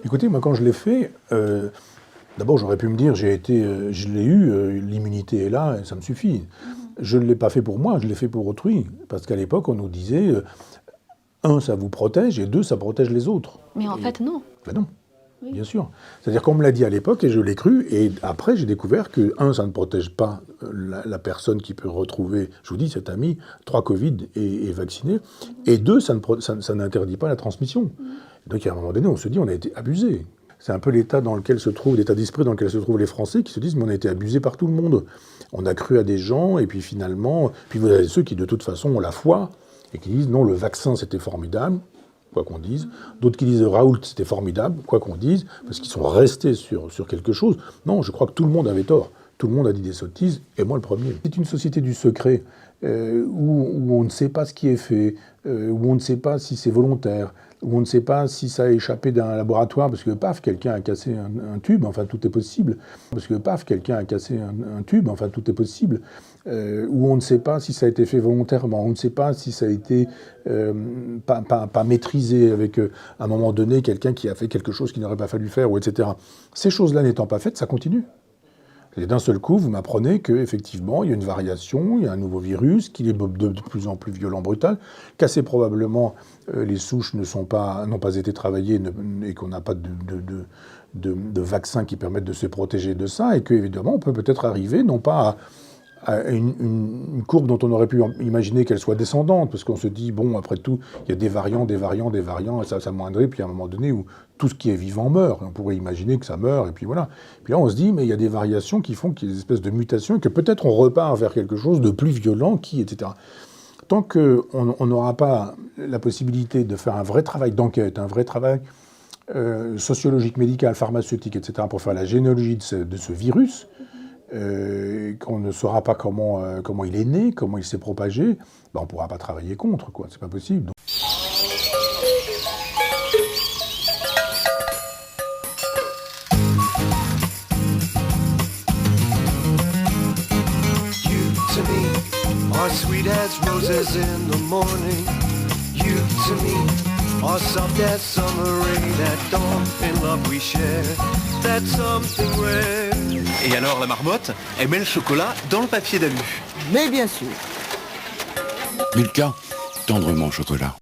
Écoutez, moi quand je l'ai fait, d'abord j'aurais pu me dire, je l'ai eu, l'immunité est là, et ça me suffit. Je ne l'ai pas fait pour moi, je l'ai fait pour autrui. Parce qu'à l'époque, on nous disait, un, ça vous protège, et deux, ça protège les autres. Mais en fait, non. Ben non, Oui. bien sûr. C'est-à-dire qu'on me l'a dit à l'époque, et je l'ai cru, et après j'ai découvert que, un, ça ne protège pas la personne qui peut retrouver, je vous dis, cet ami, 3 Covid et vacciné, et deux, ça n'interdit pas la transmission. Donc à un moment donné, on se dit, on a été abusé. C'est un peu l'état l'état d'esprit dans lequel se trouvent les Français qui se disent, mais on a été abusé par tout le monde. On a cru à des gens, et puis finalement, puis vous avez ceux qui de toute façon ont la foi, et qui disent, non, le vaccin c'était formidable, quoi qu'on dise. D'autres qui disent, Raoult c'était formidable, quoi qu'on dise, parce qu'ils sont restés sur quelque chose. Non, je crois que tout le monde avait tort. Tout le monde a dit des sottises, et moi le premier. C'est une société du secret, où on ne sait pas ce qui est fait, où on ne sait pas si c'est volontaire, où on ne sait pas si ça a échappé d'un laboratoire, parce que paf, quelqu'un a cassé un tube, enfin tout est possible. Parce que paf, quelqu'un a cassé un tube, enfin tout est possible. Où on ne sait pas si ça a été fait volontairement, on ne sait pas si ça a été pas maîtrisé avec, à un moment donné, quelqu'un qui a fait quelque chose qu'il n'aurait pas fallu faire, ou etc. Ces choses-là n'étant pas faites, ça continue. Et d'un seul coup, vous m'apprenez qu'effectivement, il y a une variation, il y a un nouveau virus, qu'il est de plus en plus violent, brutal, qu'assez probablement les souches n'ont pas été travaillées et qu'on n'a pas de vaccins qui permettent de se protéger de ça, et qu'évidemment, on peut peut-être arriver, non pas à une courbe dont on aurait pu imaginer qu'elle soit descendante, parce qu'on se dit, bon, après tout, il y a des variants, et ça s'amoindrit, puis à un moment donné où tout ce qui est vivant meurt, on pourrait imaginer que ça meurt, et puis voilà. Puis là, on se dit, mais il y a des variations qui font qu'il y a des espèces de mutations, et que peut-être on repart vers quelque chose de plus violent, etc. Tant qu'on n'aura pas la possibilité de faire un vrai travail d'enquête, un vrai travail sociologique, médical, pharmaceutique, etc., pour faire la généalogie de ce virus, qu'on ne saura pas comment il est né, comment il s'est propagé, ben on ne pourra pas travailler contre, quoi. C'est pas possible. You to me are sweet as roses in the morning. You to me are soft as summer rain at dawn. In love we share, that's something rare. Et alors la marmotte, elle met le chocolat dans le papier d'alu. Mais bien sûr. Milka, tendrement au chocolat.